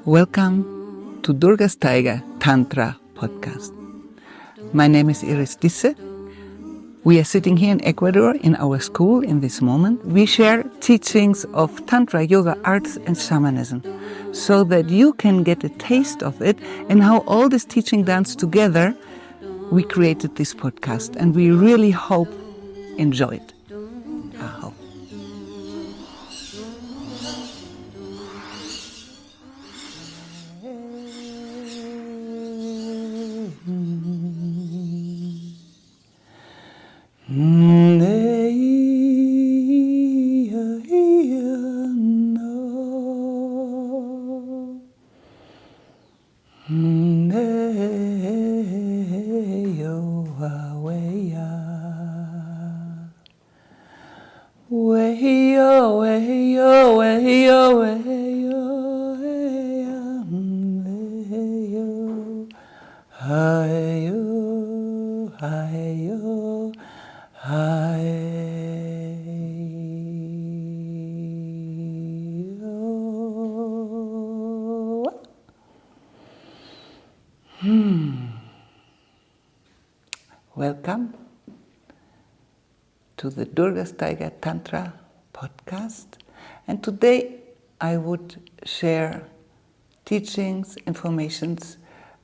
Welcome to Durga's Tiger Tantra podcast. My name is Iris Disse. We are sitting here in Ecuador in our school in this moment. We share teachings of Tantra, yoga, arts and shamanism so that you can get a taste of it and how all this teaching dance together. We created this podcast and we really hope enjoy it. Aho. Welcome to the Durga's Tiger Tantra podcast. And today I would share teachings, informations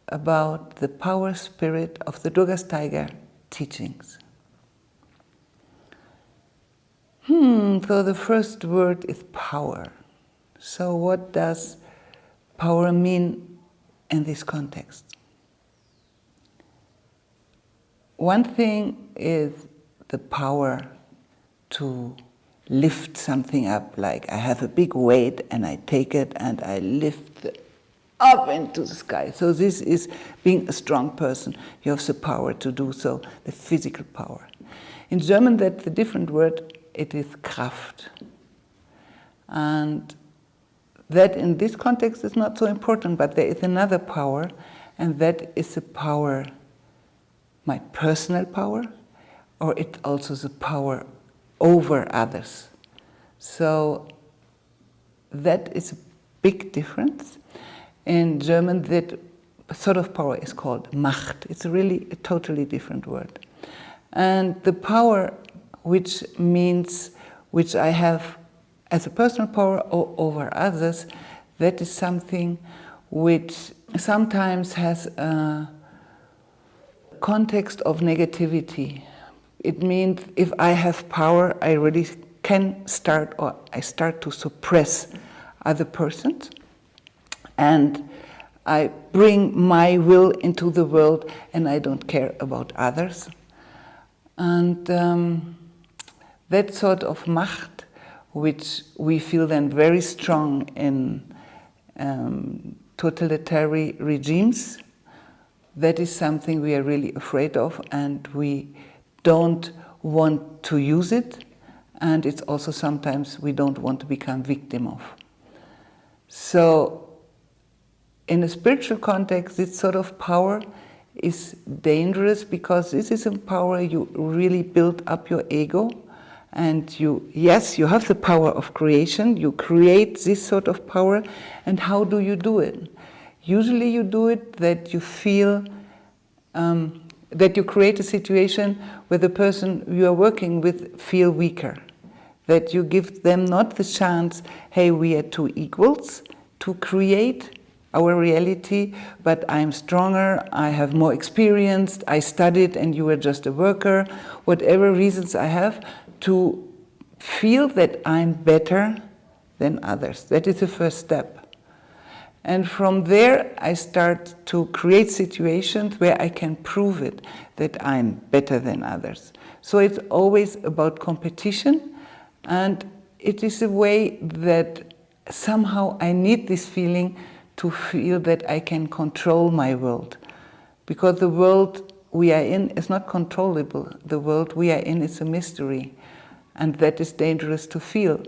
about the Power Spirit of the Durga's Tiger teachings. So the first word is power. So what does power mean in this context? One thing is the power to lift something up, like I have a big weight and I take it and I lift it up into the sky. So this is being a strong person. You have the power to do so, the physical power. In German, that's a different word. It is Kraft. And that in this context is not so important, but there is another power, and that is the power, my personal power, or it's also the power over others. So that is a big difference. In German, that sort of power is called Macht. It's really a totally different word. And the power which I have as a personal power over others, that is something which sometimes has a context of negativity. It means if I have power, I really can start to suppress other persons, and I bring my will into the world and I don't care about others. And that sort of Macht, which we feel then very strong in totalitarian regimes, that is something we are really afraid of, and we don't want to use it, and it's also sometimes we don't want to become victim of. So in a spiritual context, this sort of power is dangerous because this is a power you really build up your ego, and you have the power of creation, you create this sort of power, and how do you do it? Usually you do it that you feel that you create a situation where the person you are working with feel weaker, that you give them not the chance, hey, we are two equals to create our reality, but I'm stronger, I have more experience, I studied and you are just a worker, whatever reasons I have, to feel that I'm better than others. That is the first step. And from there, I start to create situations where I can prove it, that I'm better than others. So it's always about competition, and it is a way that somehow I need this feeling to feel that I can control my world. Because the world we are in is not controllable. The world we are in is a mystery, and that is dangerous to feel.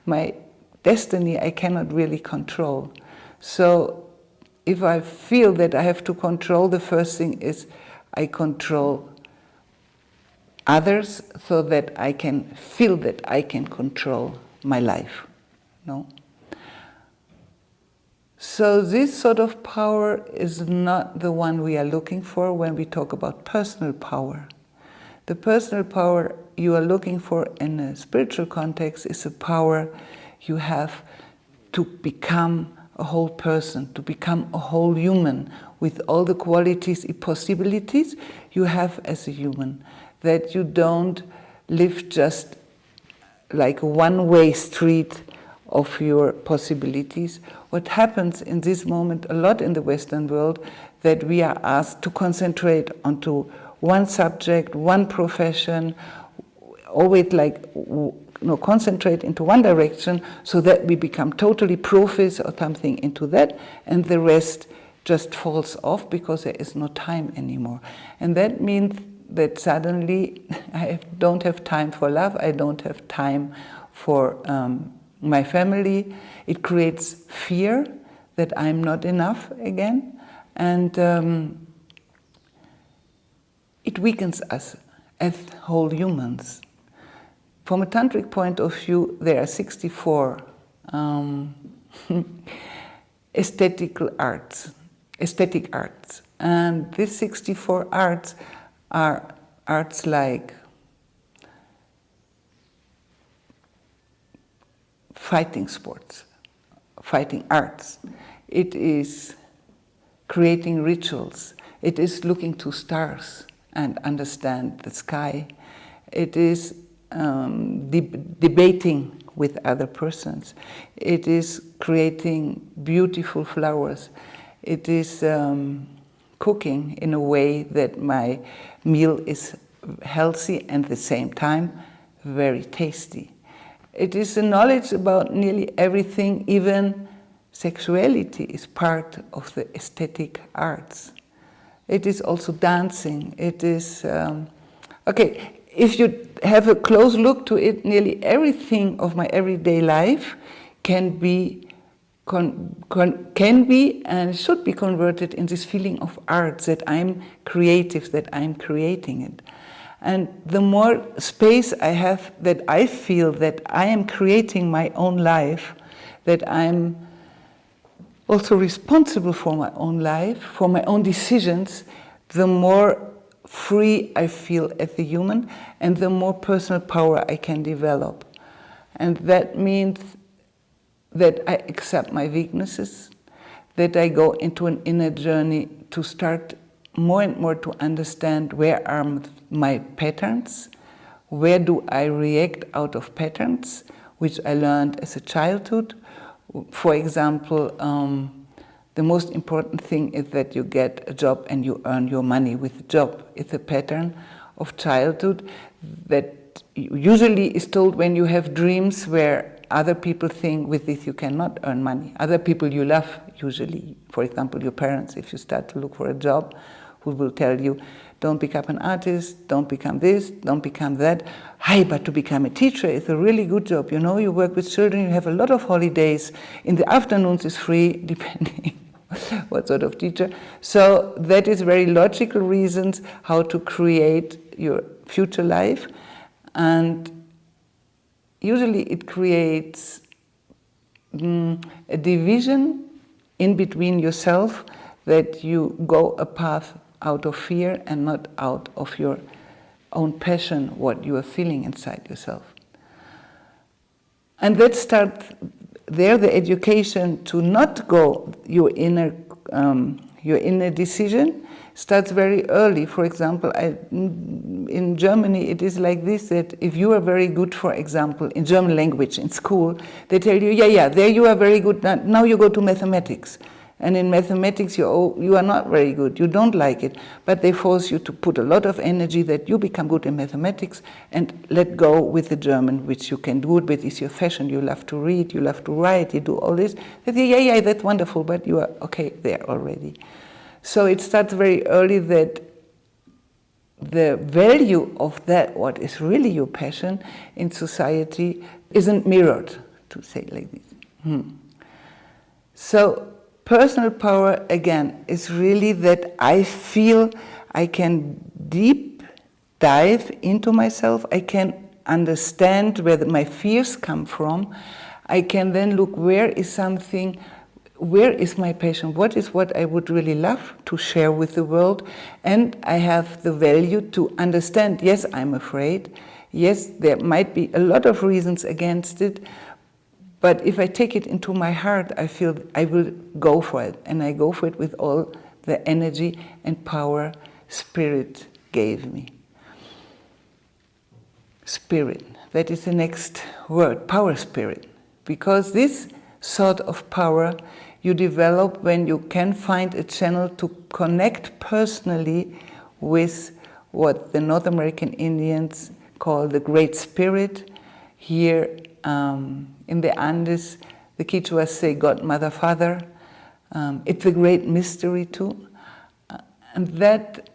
My destiny I cannot really control. So if I feel that I have to control, the first thing is I control others so that I can feel that I can control my life. No? So this sort of power is not the one we are looking for when we talk about personal power. The personal power you are looking for in a spiritual context is a power you have to become a whole person, to become a whole human with all the qualities and possibilities you have as a human. That you don't live just like a one-way street of your possibilities. What happens in this moment a lot in the Western world, that we are asked to concentrate onto one subject, one profession, always concentrate into one direction, so that we become totally profis or something into that, and the rest just falls off because there is no time anymore. And that means that suddenly I don't have time for love, I don't have time for my family. It creates fear that I'm not enough again, and it weakens us as whole humans. From a tantric point of view, there are 64 aesthetic arts, and these 64 arts are arts like fighting sports, fighting arts. It is creating rituals. It is looking to stars and understand the sky. It is debating with other persons. It is creating beautiful flowers. It is cooking in a way that my meal is healthy and at the same time very tasty. It is a knowledge about nearly everything, even sexuality is part of the aesthetic arts. It is also dancing. It is, okay, if you have a close look to it, nearly everything of my everyday life can be and should be converted in this feeling of arts, that I'm creative, that I'm creating it. And the more space I have, that I feel that I am creating my own life, that I'm also responsible for my own life, for my own decisions, the more free I feel as a human, and the more personal power I can develop. And that means that I accept my weaknesses, that I go into an inner journey to start more and more to understand where are my patterns, where do I react out of patterns, which I learned as a childhood. For example, the most important thing is that you get a job and you earn your money with a job. It's a pattern of childhood that usually is told when you have dreams where other people think with this you cannot earn money. Other people you love, usually, for example, your parents, if you start to look for a job, who will tell you, don't become an artist, don't become this, don't become that. Hey, but to become a teacher is a really good job. You know, you work with children, you have a lot of holidays. In the afternoons it's free, depending what sort of teacher. So that is very logical reasons how to create your future life. And usually it creates a division in between yourself, that you go a path out of fear and not out of your own passion, what you are feeling inside yourself. And that starts there, the education to not go your inner decision starts very early. For example, in Germany it is like this, that if you are very good, for example, in German language in school, they tell you, yeah, there you are very good, now you go to mathematics. And in mathematics you are not very good, you don't like it, but they force you to put a lot of energy that you become good in mathematics and let go with the German, which you can do it with, is your fashion, you love to read, you love to write, you do all this. They say, yeah, that's wonderful, but you are okay there already. So it starts very early that the value of that, what is really your passion in society, isn't mirrored, to say it like this. So personal power, again, is really that I feel I can deep dive into myself, I can understand where my fears come from, I can then look where is something where is my passion? What is what I would really love to share with the world? And I have the value to understand, yes, I'm afraid. Yes, there might be a lot of reasons against it. But if I take it into my heart, I feel I will go for it. And I go for it with all the energy and power Spirit gave me. Spirit, that is the next word, Power Spirit. Because this sort of power you develop when you can find a channel to connect personally with what the North American Indians call the Great Spirit. Here in the Andes, the Quichuas say God, Mother, Father. It's a great mystery too. And that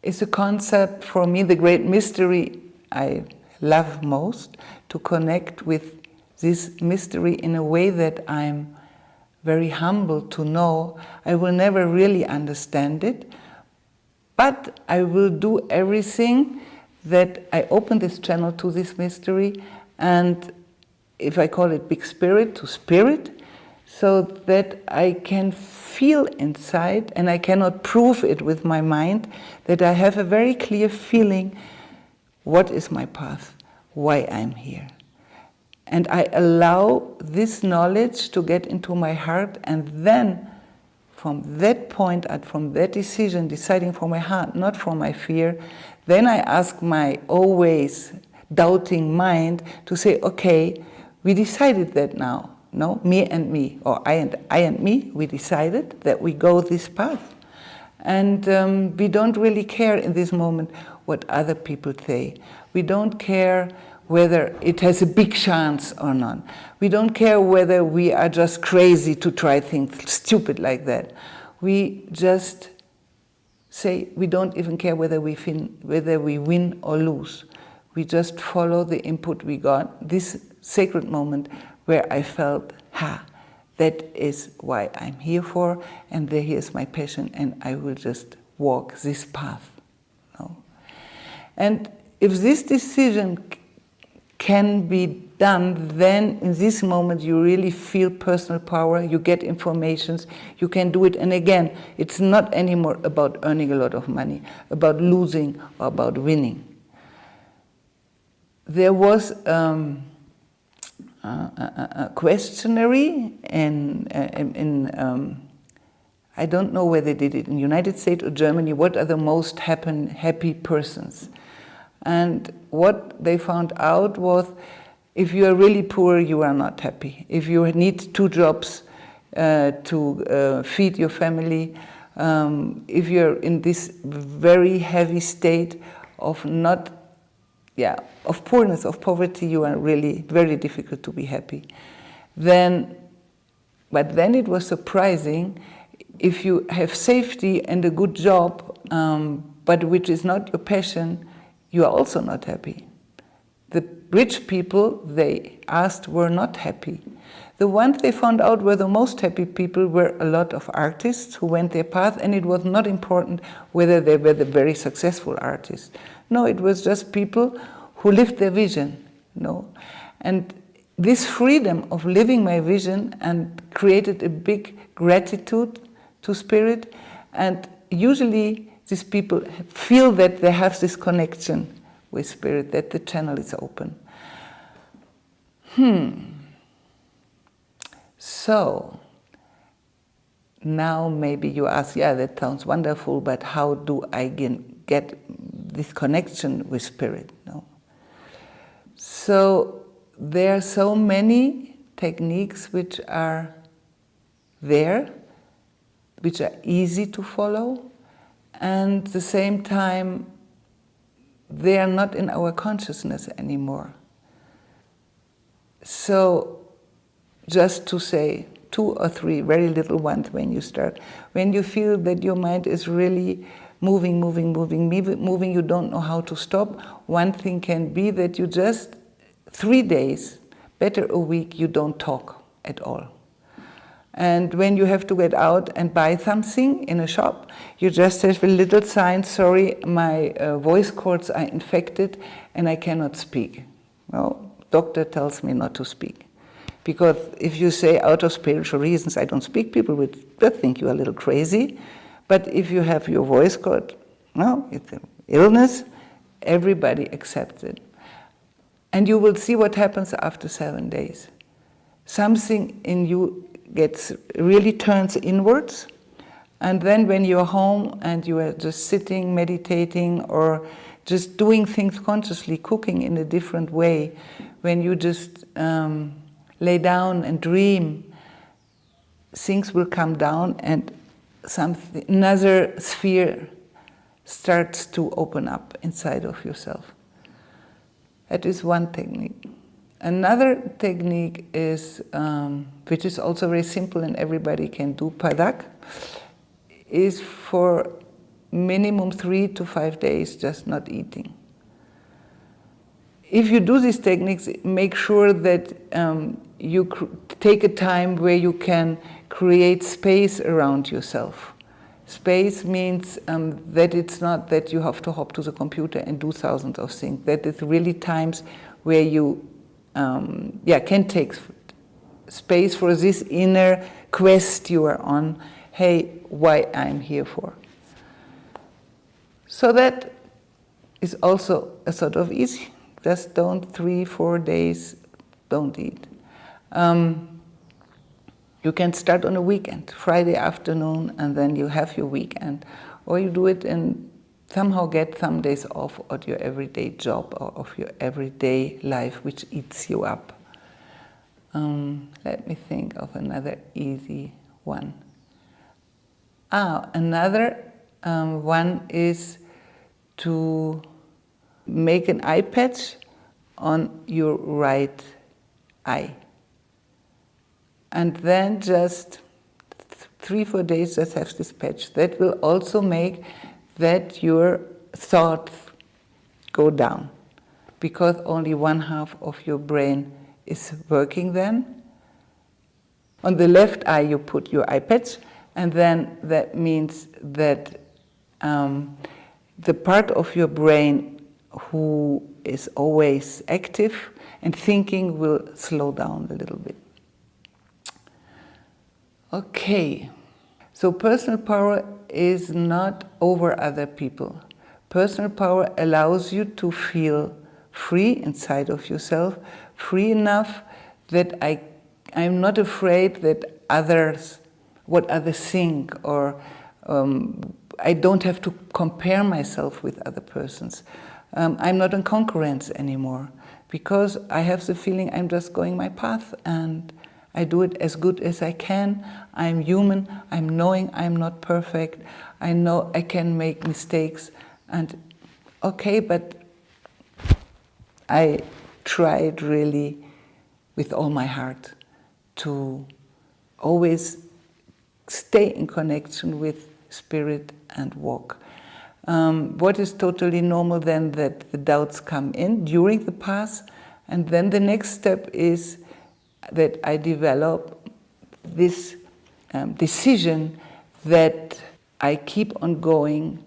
is a concept for me, the great mystery I love most, to connect with this mystery in a way that I'm very humble to know. I will never really understand it, but I will do everything that I open this channel to this mystery, and if I call it Big Spirit, to Spirit, so that I can feel inside, and I cannot prove it with my mind, that I have a very clear feeling, what is my path, why I'm here. And I allow this knowledge to get into my heart, and then from that point and from that decision, deciding for my heart, not for my fear, then I ask my always doubting mind to say, okay, we decided that now. No, me and me, or I and me, we decided that we go this path. And we don't really care in this moment what other people say. We don't care whether it has a big chance or not. We don't care whether we are just crazy to try things stupid like that. We just say we don't even care whether we win or lose. We just follow the input we got, this sacred moment where I felt, that is why I'm here for, and here's my passion, and I will just walk this path. No? And if this decision can be done, then in this moment you really feel personal power, you get informations, you can do it. And again, it's not anymore about earning a lot of money, about losing or about winning. There was a questionnaire in I don't know where they did it, in the United States or Germany, what are the most happy persons? And what they found out was, if you are really poor, you are not happy. If you need 2 jobs to feed your family, if you're in this very heavy state of of poorness, of poverty, you are really very difficult to be happy. But then it was surprising, if you have safety and a good job, but which is not your passion, you are also not happy. The rich people they asked were not happy. The ones they found out were the most happy people were a lot of artists who went their path, and it was not important whether they were the very successful artists. No, it was just people who lived their vision. No? And this freedom of living my vision and created a big gratitude to Spirit, and usually these people feel that they have this connection with Spirit, that the channel is open. So, now maybe you ask, that sounds wonderful, but how do I get this connection with Spirit? No? So, there are so many techniques which are there, which are easy to follow, and at the same time, they are not in our consciousness anymore. So, just to say 2 or 3 very little ones when you start. When you feel that your mind is really moving, you don't know how to stop, one thing can be that you just 3 days, better a week, you don't talk at all. And when you have to get out and buy something in a shop, you just have a little sign, sorry, my voice cords are infected and I cannot speak. Well, doctor tells me not to speak. Because if you say out of spiritual reasons, I don't speak, people would think you are a little crazy. But if you have your voice cord, no, it's an illness, everybody accepts it. And you will see what happens after 7 days. Something in you really turns inwards, and then when you're home and you are just sitting, meditating, or just doing things consciously, cooking in a different way, when you just lay down and dream, things will come down and another sphere starts to open up inside of yourself. That is one technique. Another technique is, which is also very simple and everybody can do, padak, is for minimum 3 to 5 days just not eating. If you do these techniques, make sure that you take a time where you can create space around yourself. Space means that it's not that you have to hop to the computer and do thousands of things. That is really times where you can take space for this inner quest you are on. Hey, why I'm here for. So that is also a sort of easy. Just don't 3-4 days, don't eat. You can start on a weekend, Friday afternoon, and then you have your weekend. Or you do it and somehow get some days off of your everyday job or of your everyday life, which eats you up. Let me think of another easy one. Another one is to make an eye patch on your right eye. And then just 3-4 days just have this patch. That will also make that your thoughts go down, because only 1/2 of your brain is working then. On the left eye you put your eye patch, and then that means that the part of your brain who is always active and thinking will slow down a little bit. Okay, so personal power is not over other people. Personal power allows you to feel free inside of yourself, free enough that I'm not afraid that what others think, or I don't have to compare myself with other persons. I'm not in concurrence anymore, because I have the feeling I'm just going my path and I do it as good as I can. I'm human, I'm knowing I'm not perfect, I know I can make mistakes, and okay, but I tried really with all my heart to always stay in connection with spirit and walk. What is totally normal then, that the doubts come in during the path, and then the next step is that I develop this decision that I keep on going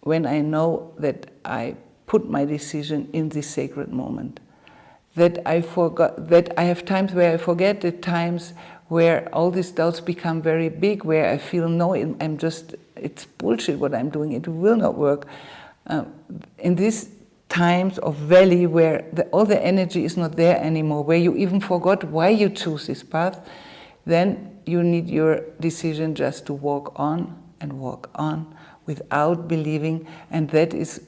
when I know that I put my decision in this sacred moment. That I have times where I forget, the times where all these doubts become very big, where I feel it's bullshit what I'm doing, it will not work. In these times of valley where all the energy is not there anymore, where you even forgot why you choose this path, then you need your decision just to walk on and walk on without believing, and that is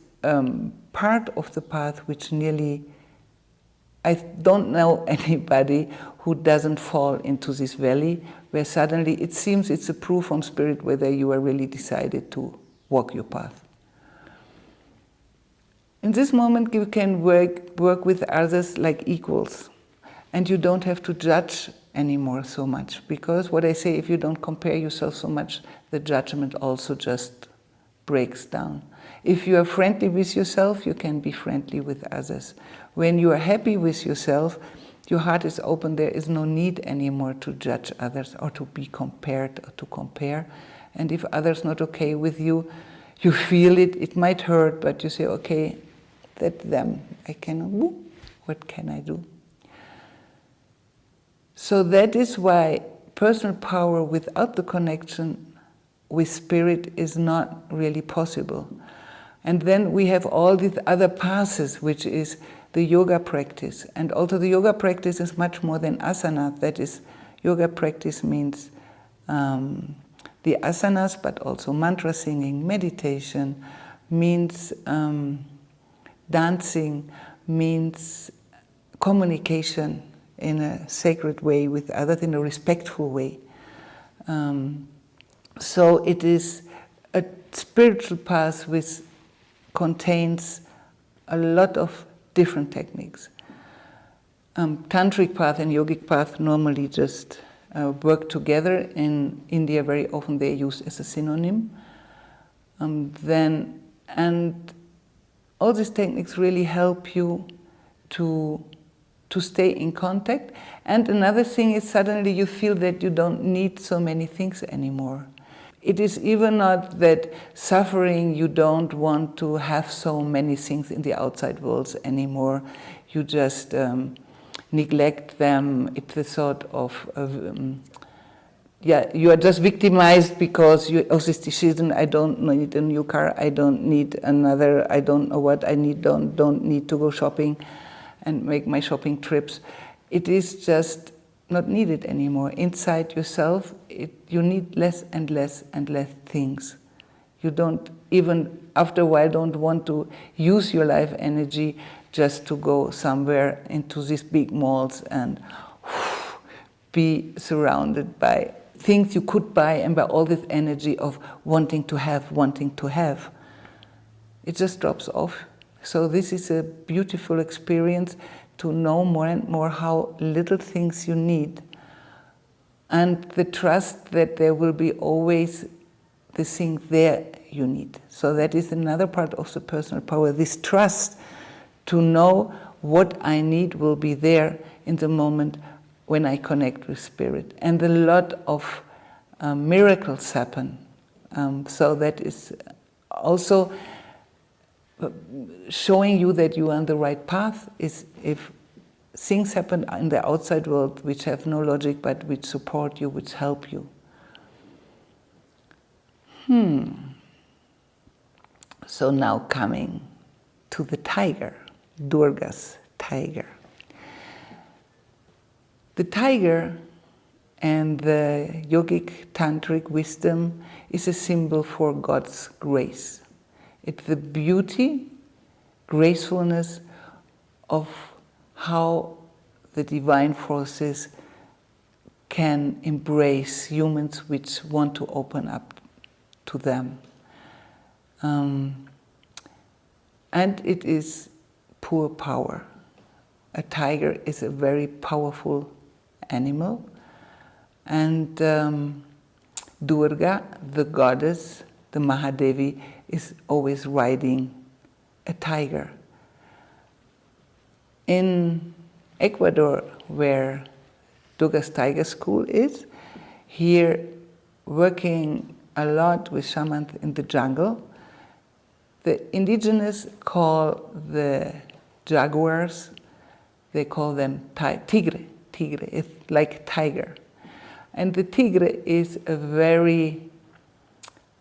part of the path which I don't know anybody who doesn't fall into this valley, where suddenly it seems it's a proof from spirit whether you are really decided to walk your path. In this moment, you can work with others like equals, and you don't have to judge anymore so much, because what I say, if you don't compare yourself so much, the judgment also just breaks down. If you are friendly with yourself, you can be friendly with others. When you are happy with yourself, your heart is open, there is no need anymore to judge others or to be compared or to compare. And if others not okay with you, you feel it, it might hurt, but you say, okay, that's them, I cannot, what can I do? So that is why personal power without the connection with spirit is not really possible. And then we have all these other paths, which is the yoga practice. And also the yoga practice is much more than asana. That is, yoga practice means the asanas, but also mantra singing, meditation, means dancing, means communication in a sacred way with others, in a respectful way. So it is a spiritual path which contains a lot of different techniques. Tantric path and yogic path normally just work together. In India, very often they are used as a synonym. And all these techniques really help you to stay in contact. And another thing is suddenly you feel that you don't need so many things anymore. It is even not that suffering, you don't want to have so many things in the outside world anymore. You just neglect them. It's a sort of, you are just victimized because you of this decision. I don't need a new car. I don't need another. I don't know what I need. Don't need to go shopping and make my shopping trips. It is just not needed anymore. Inside yourself, you need less and less and less things. You don't even, after a while, don't want to use your life energy just to go somewhere into these big malls and be surrounded by things you could buy and by all this energy of wanting to have. It just drops off. So this is a beautiful experience to know more and more how little things you need, and the trust that there will be always the thing there you need. So that is another part of the personal power, this trust to know what I need will be there in the moment when I connect with spirit. And a lot of miracles happen. So that is also showing you that you are on the right path. Is if things happen in the outside world which have no logic but which support you, which help you. So now coming to the tiger, Durga's tiger. The tiger and the yogic tantric wisdom is a symbol for God's grace. It's the beauty, gracefulness of how the divine forces can embrace humans which want to open up to them. And it is pure power. A tiger is a very powerful animal. And Durga, the goddess, the Mahadevi, is always riding a tiger. In Ecuador, where Durga's Tiger School is, here working a lot with shamans in the jungle, the indigenous call the jaguars, they call them tigre. Tigre, it's like tiger. And the tigre is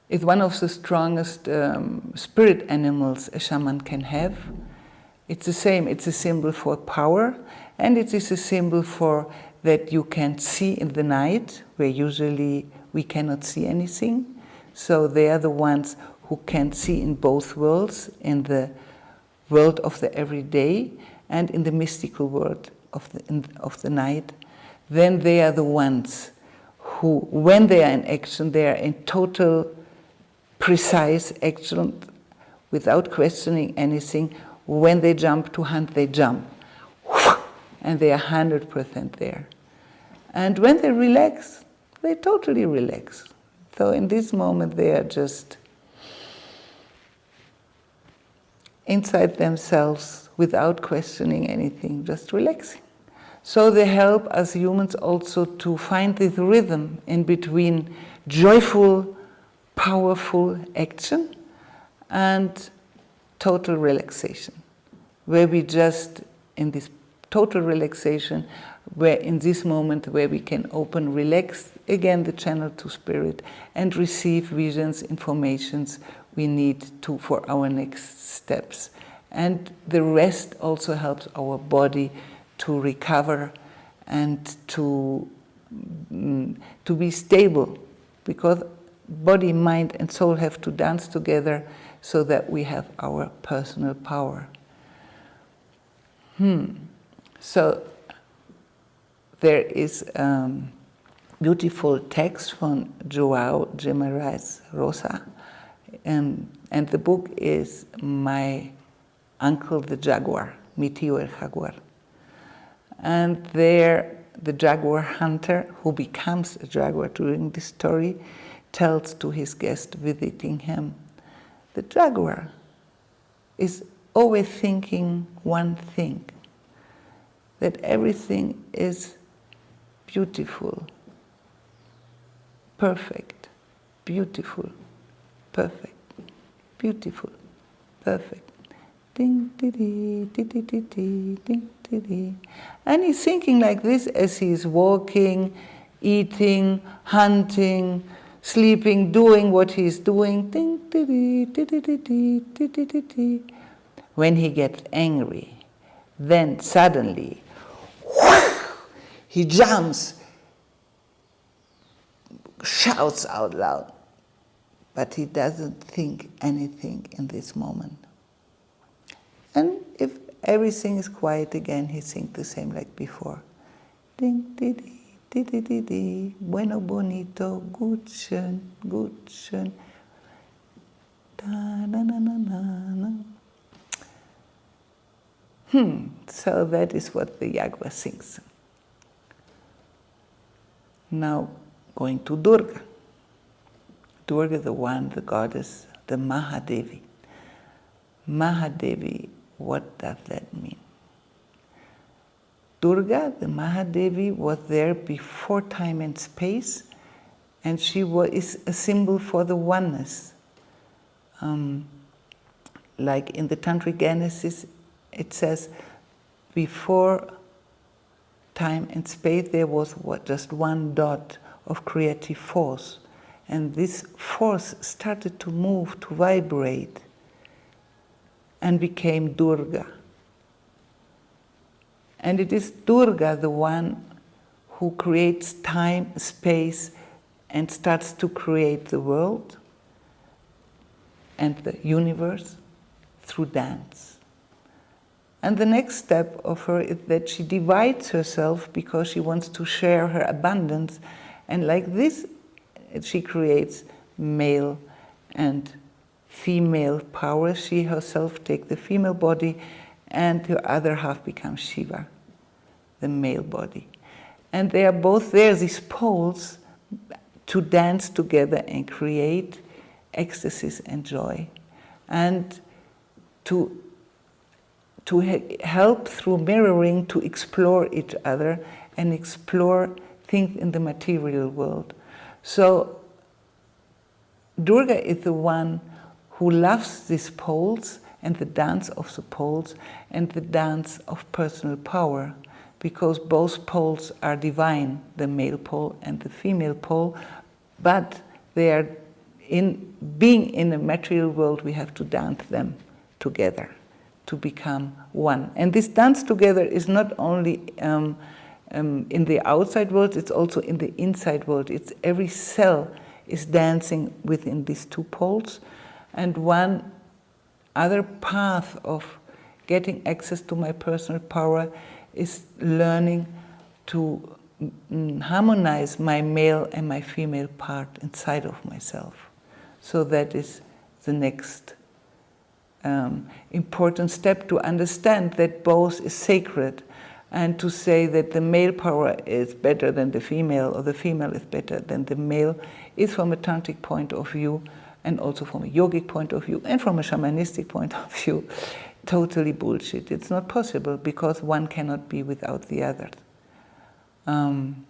it's one of the strongest spirit animals a shaman can have. It's the same, it's a symbol for power, and it is a symbol for that you can see in the night, where usually we cannot see anything. So they are the ones who can see in both worlds, in the world of the everyday and in the mystical world of the night. Then they are the ones who, when they are in action, they are in total precise action without questioning anything. When they jump to hunt, they jump. And they are 100% there. And when they relax, they totally relax. So in this moment, they are just inside themselves without questioning anything, just relaxing. So they help us humans also to find this rhythm in between joyful, powerful action and total relaxation, where we just, in this total relaxation, where in this moment where we can open, relax again the channel to spirit and receive visions, informations we need to for our next steps. And the rest also helps our body to recover and to be stable, because body, mind and soul have to dance together so that we have our personal power. So there is beautiful text from João Guimarães Rosa, and the book is My Uncle the Jaguar, Mi Tío el Jaguar. And there the jaguar hunter, who becomes a jaguar during this story, tells to his guest visiting him, the jaguar is always thinking one thing, that everything is beautiful, perfect, beautiful, perfect, beautiful, perfect. Ding, dee, dee, dee, dee, dee, dee, ding, dee, dee. And he's thinking like this as he's walking, eating, hunting, sleeping, doing what he's doing. Ding, dee, dee, dee, dee, dee, dee, dee, dee, dee. When he gets angry, then suddenly, he jumps, shouts out loud, but he doesn't think anything in this moment. And if everything is quiet again, he sings the same like before. Ding, dee, dee, dee, dee, dee, dee. Bueno, bonito, gut schön, gut schön. Da, na, na, na, na, na. So that is what the jaguar sings. Now, going to Durga. Durga, the one, the goddess, the Mahadevi. Mahadevi, what does that mean? Durga, the Mahadevi, was there before time and space, and she is a symbol for the oneness. Like in the Tantric Genesis, it says, before time and space there was just one dot of creative force, and this force started to move, to vibrate, and became Durga. And it is Durga, the one who creates time, space, and starts to create the world and the universe through dance. And the next step of her is that she divides herself because she wants to share her abundance, and like this she creates male and female power. She herself takes the female body, and her other half becomes Shiva, the male body. And they are both there, these poles, to dance together and create ecstasies and joy, and to help through mirroring to explore each other and explore things in the material world. So Durga is the one who loves these poles and the dance of the poles and the dance of personal power, because both poles are divine, the male pole and the female pole, but they are being in the material world, we have to dance them together to become one. And this dance together is not only in the outside world, it's also in the inside world. It's every cell is dancing within these two poles. And one other path of getting access to my personal power is learning to harmonize my male and my female part inside of myself. So that is the next important step, to understand that both is sacred, and to say that the male power is better than the female, or the female is better than the male, is from a tantric point of view, and also from a yogic point of view, and from a shamanistic point of view, totally bullshit. It's not possible, because one cannot be without the other. And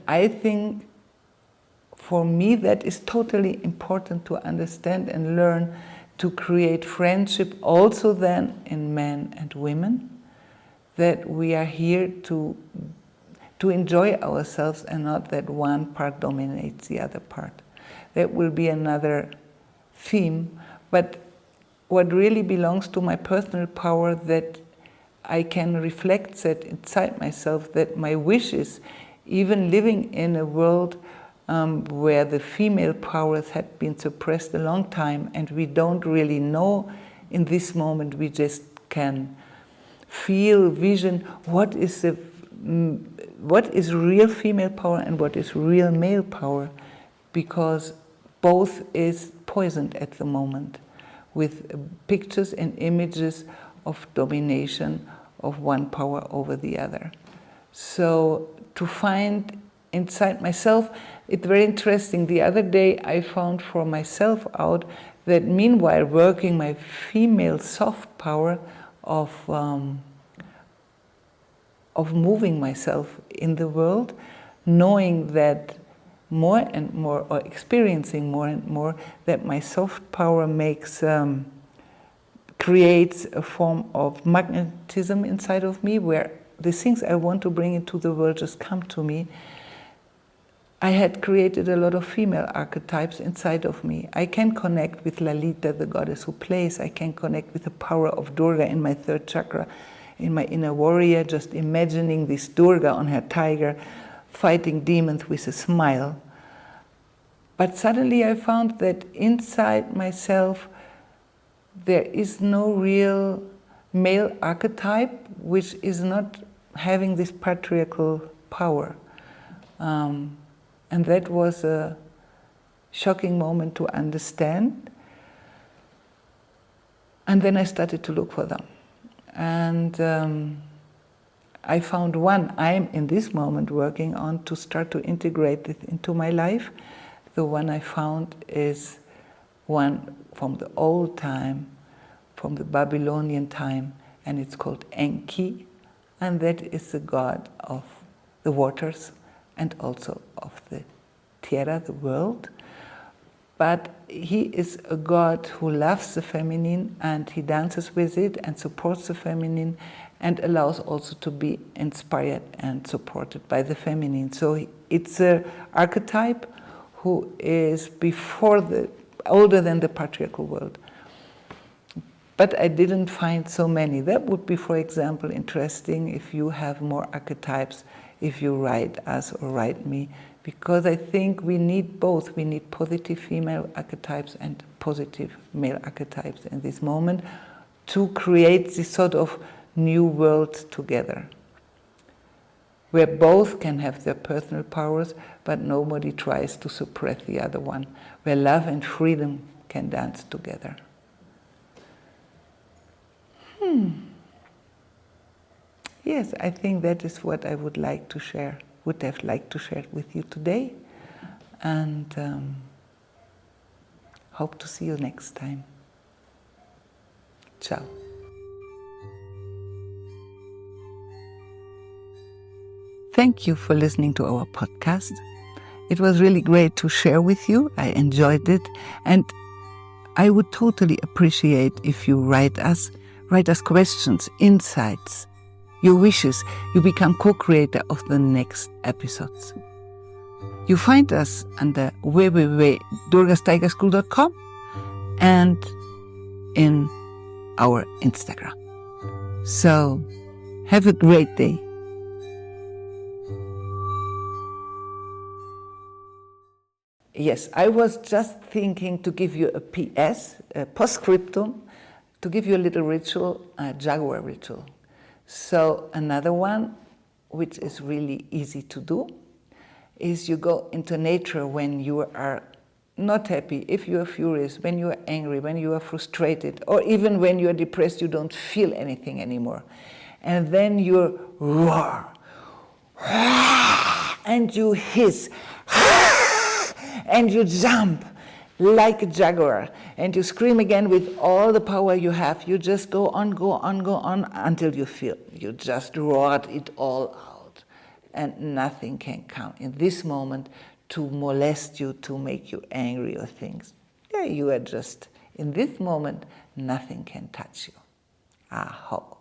I think for me that is totally important to understand and learn, to create friendship also then in men and women, that we are here to enjoy ourselves and not that one part dominates the other part. That will be another theme, but what really belongs to my personal power, that I can reflect that inside myself, that my wish is, even living in a world where the female powers had been suppressed a long time and we don't really know in this moment, we just can feel, vision, what is real female power and what is real male power, because both is poisoned at the moment with pictures and images of domination of one power over the other. So to find inside myself, it's very interesting. The other day I found for myself out that meanwhile working my female soft power of moving myself in the world, knowing that more and more, or experiencing more and more, that my soft power creates a form of magnetism inside of me, where the things I want to bring into the world just come to me. I had created a lot of female archetypes inside of me. I can connect with Lalita, the goddess who plays. I can connect with the power of Durga in my third chakra, in my inner warrior, just imagining this Durga on her tiger, fighting demons with a smile. But suddenly I found that inside myself there is no real male archetype which is not having this patriarchal power. And that was a shocking moment to understand. And then I started to look for them. And I found one I'm in this moment working on to start to integrate it into my life. The one I found is one from the old time, from the Babylonian time, and it's called Enki, and that is the god of the waters and also of the Tierra, the world. But he is a god who loves the feminine, and he dances with it and supports the feminine and allows also to be inspired and supported by the feminine. So it's an archetype who is older than the patriarchal world. But I didn't find so many. That would be, for example, interesting if you have more archetypes, if you write us or write me, because I think we need both. We need positive female archetypes and positive male archetypes in this moment to create this sort of new world together, where both can have their personal powers, but nobody tries to suppress the other one, where love and freedom can dance together. Yes, I think that is what I would have liked to share with you today, and hope to see you next time. Ciao. Thank you for listening to our podcast. It was really great to share with you. I enjoyed it, and I would totally appreciate if you write us questions, insights, your wishes. You become co-creator of the next episodes. You find us under www.durgastigerschool.com and in our Instagram. So, have a great day. Yes, I was just thinking to give you a PS, a postscriptum, to give you a little ritual, a jaguar ritual. So another one, which is really easy to do, is you go into nature when you are not happy, if you are furious, when you are angry, when you are frustrated, or even when you are depressed, you don't feel anything anymore. And then you roar, and you hiss, and you jump like a jaguar, and you scream again with all the power you have. You just go on until you feel. You just roared it all out, and nothing can come in this moment to molest you, to make you angry or things. Yeah, you are just, in this moment, nothing can touch you. Aho.